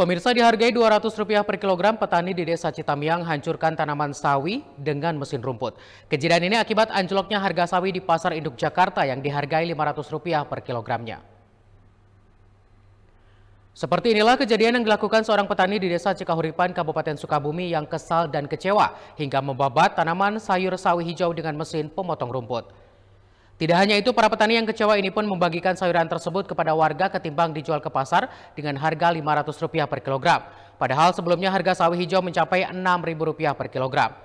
Pemirsa, dihargai Rp200 per kilogram, petani di Desa Citamiang hancurkan tanaman sawi dengan mesin rumput. Kejadian ini akibat anjloknya harga sawi di Pasar Induk Jakarta yang dihargai Rp500 per kilogramnya. Seperti inilah kejadian yang dilakukan seorang petani di Desa Cikahuripan, Kabupaten Sukabumi yang kesal dan kecewa hingga membabat tanaman sayur sawi hijau dengan mesin pemotong rumput. Tidak hanya itu, para petani yang kecewa ini pun membagikan sayuran tersebut kepada warga ketimbang dijual ke pasar dengan harga Rp500 per kilogram. Padahal sebelumnya harga sawi hijau mencapai Rp6.000 per kilogram.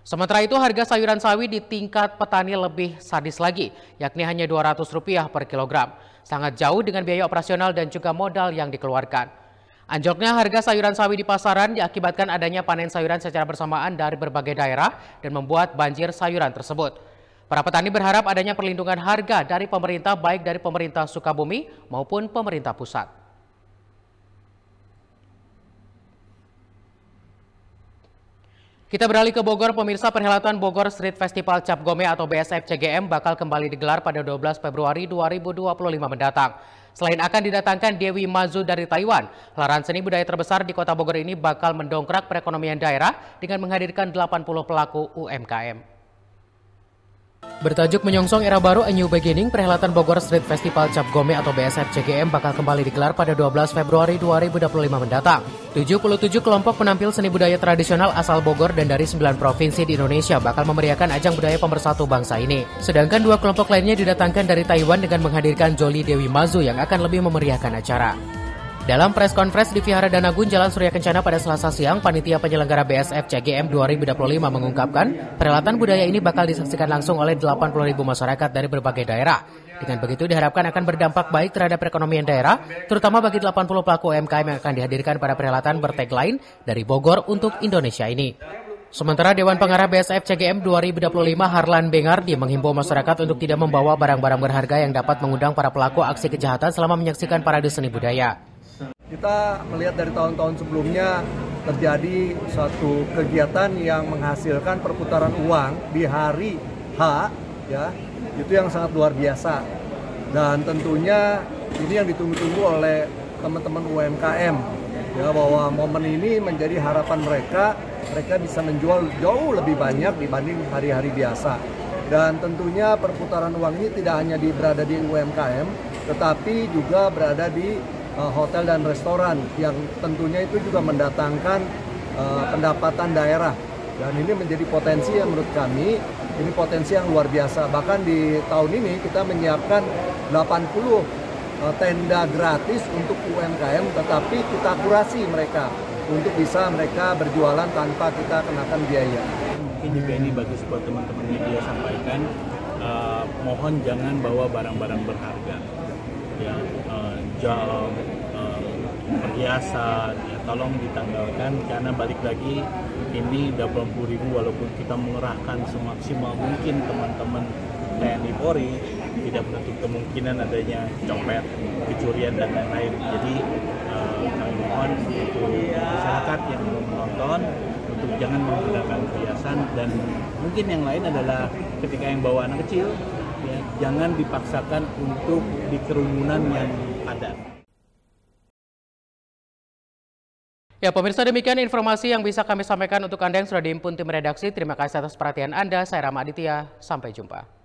Sementara itu harga sayuran sawi di tingkat petani lebih sadis lagi, yakni hanya Rp200 per kilogram. Sangat jauh dengan biaya operasional dan juga modal yang dikeluarkan. Anjloknya harga sayuran sawi di pasaran diakibatkan adanya panen sayuran secara bersamaan dari berbagai daerah dan membuat banjir sayuran tersebut. Para petani berharap adanya perlindungan harga dari pemerintah, baik dari pemerintah Sukabumi maupun pemerintah pusat. Kita beralih ke Bogor, pemirsa. Perhelatan Bogor Street Festival Cap Gome atau BSF CGM bakal kembali digelar pada 12 Februari 2025 mendatang. Selain akan didatangkan Dewi Mazu dari Taiwan, gelaran seni budaya terbesar di kota Bogor ini bakal mendongkrak perekonomian daerah dengan menghadirkan 80 pelaku UMKM. Bertajuk menyongsong era baru A New Beginning, perhelatan Bogor Street Festival Cap Gome atau BSF CGM bakal kembali digelar pada 12 Februari 2025 mendatang. 77 kelompok penampil seni budaya tradisional asal Bogor dan dari 9 provinsi di Indonesia bakal memeriahkan ajang budaya pemersatu bangsa ini. Sedangkan 2 kelompok lainnya didatangkan dari Taiwan dengan menghadirkan Jolie Dewi Mazu yang akan lebih memeriahkan acara. Dalam press conference di Vihara Danagun, Jalan Surya Kencana pada Selasa siang, panitia penyelenggara BSF CGM 2025 mengungkapkan perhelatan budaya ini bakal disaksikan langsung oleh 80.000 masyarakat dari berbagai daerah. Dengan begitu diharapkan akan berdampak baik terhadap perekonomian daerah, terutama bagi 80 pelaku UMKM yang akan dihadirkan pada perhelatan bertagline dari Bogor untuk Indonesia ini. Sementara Dewan Pengarah BSF CGM 2025 Harlan Bengardi menghimbau masyarakat untuk tidak membawa barang-barang berharga yang dapat mengundang para pelaku aksi kejahatan selama menyaksikan parade seni budaya. Kita melihat dari tahun-tahun sebelumnya terjadi suatu kegiatan yang menghasilkan perputaran uang di hari H, ya, itu yang sangat luar biasa. Dan tentunya ini yang ditunggu-tunggu oleh teman-teman UMKM, ya, bahwa momen ini menjadi harapan mereka bisa menjual jauh lebih banyak dibanding hari-hari biasa. Dan tentunya perputaran uang ini tidak hanya berada di UMKM, tetapi juga berada di hotel dan restoran yang tentunya itu juga mendatangkan pendapatan daerah, dan ini menjadi potensi yang menurut kami ini potensi yang luar biasa. Bahkan di tahun ini kita menyiapkan 80 tenda gratis untuk UMKM, tetapi kita kurasi mereka untuk bisa mereka berjualan tanpa kita kenakan biaya. Mungkin juga ini bagus buat teman-teman media sampaikan, mohon jangan bawa barang-barang berharga. Ya, jam, perhiasan, ya, tolong ditanggalkan, karena balik lagi ini 80.000 walaupun kita mengerahkan semaksimal mungkin teman-teman TNI Polri, tidak menutup kemungkinan adanya copet, kecurian dan lain-lain. Jadi kami mohon untuk masyarakat yang mau menonton untuk jangan menggunakan perhiasan, dan mungkin yang lain adalah ketika yang bawa anak kecil, ya, jangan dipaksakan untuk di kerumunan yang padat. Ya, pemirsa, demikian informasi yang bisa kami sampaikan untuk Anda yang sudah dihimpun tim redaksi. Terima kasih atas perhatian Anda. Saya Rama Aditya. Sampai jumpa.